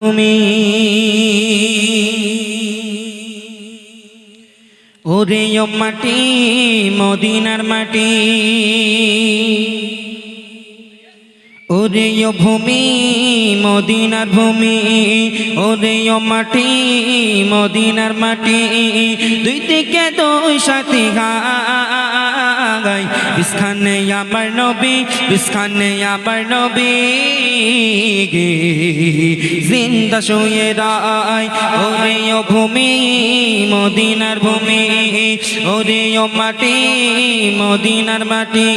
তুমি ওরে মাটি মদিনার মাটি ওরে ভূমি মদিনার ভূমি ওরে মাটি মদিনার মাটি দুই দিকে দুই সাথী গায় বিস্খানে আমার নবী বিস্খানে আমার নবী জিন্দা শুয়ে রায় ওরে ভূমি মদিনার ভূমি ওরে মাটি মদিনার মাটি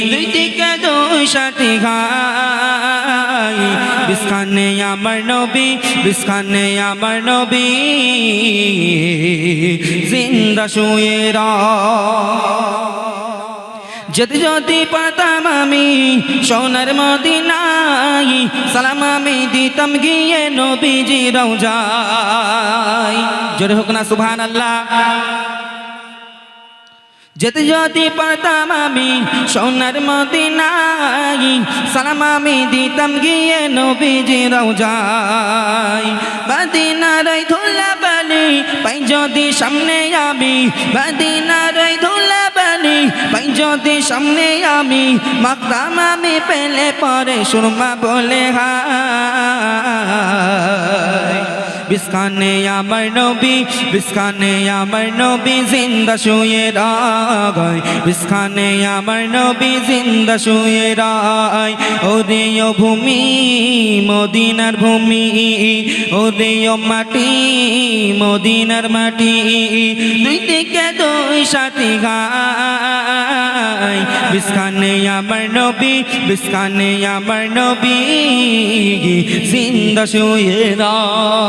দুই দিকে দুই সাথী গায় বিস্খানে আমার নবী বিস্খানে আমার নবী জিন্দা শুয়ে রায় যদি যদি পারতাম আমি সোনার মদিনায় সালাম আমি দিতাম গিয়ে নবীজি রওজায় জোরে হোক না সুবহানাল্লাহ যদি যদি পারতাম আমি সোনার মদিনায় সালাম আমি দিতাম গিয়ে নবীজি রওজায় মদিনার ধুলাবালি পাই যদি সামনে আমি মদিনার ধুলাবালি পাই যদি সামনে আমি মাকদাম আমি পেলে পরে সুরমা বলে হায় বিস্খানে আমার নবী বিস্খানে আমার নবী জিন্দা শুয়ে রায় বিস্খানে আমার নবী জিন্দা শুয়ে রায় ওরে ভূমি মদিনার ভূমি ওরে মাটি মদিনার মাটি দুই দিকে দুই সাথী গায় বিস্খানে আমার নবী বিস্খানে আমার নবী জিন্দা শুয়ে রায়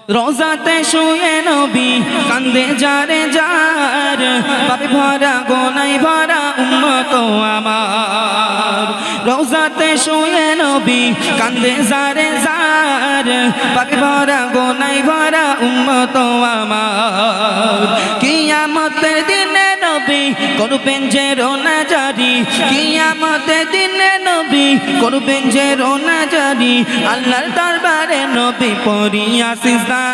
রোজাতে শুয়ে নবী কান্দে যারে যার পাপে ভরা গোনায় ভরা উম্মত আমার রোজাতে শুয়ে নবী কান্দে যারে যার পাপে ভরা গোনায় ভরা উম্মত আমার কিয়ামতের দিনে নবী করবেন যে রোনা জারি কিয়ামতের দিনে নবী করবেন যে রোনা জারি আল্লাহর দরবারে নবী পড়িয়া সিজদা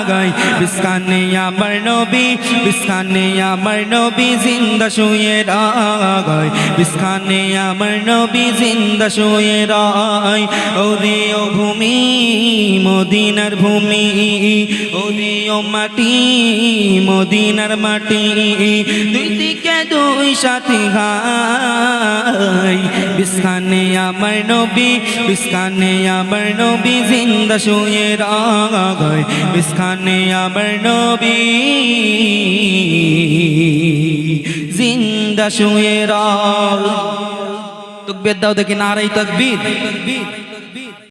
গায় বিস্খানে আমার নবী বিস্খানে আমার নবী জিন্দা শুয়ে রায় বিস্খানে আমার নবী জিন্দা শুয়ে রায় ওরে ভূমি মদিনার ভূমি ওরে মাটি মদিনার মাটি দুই দিকে দুই সাথী গায় বিস্খানে আমার নবী বিস্খানে আমার নবী জিন্দা শুয়ে রায় বিস্খানে আমার নবী জিন্দা শুয়ে রায় তাকবীর দাও দেখি নারে তাকবীর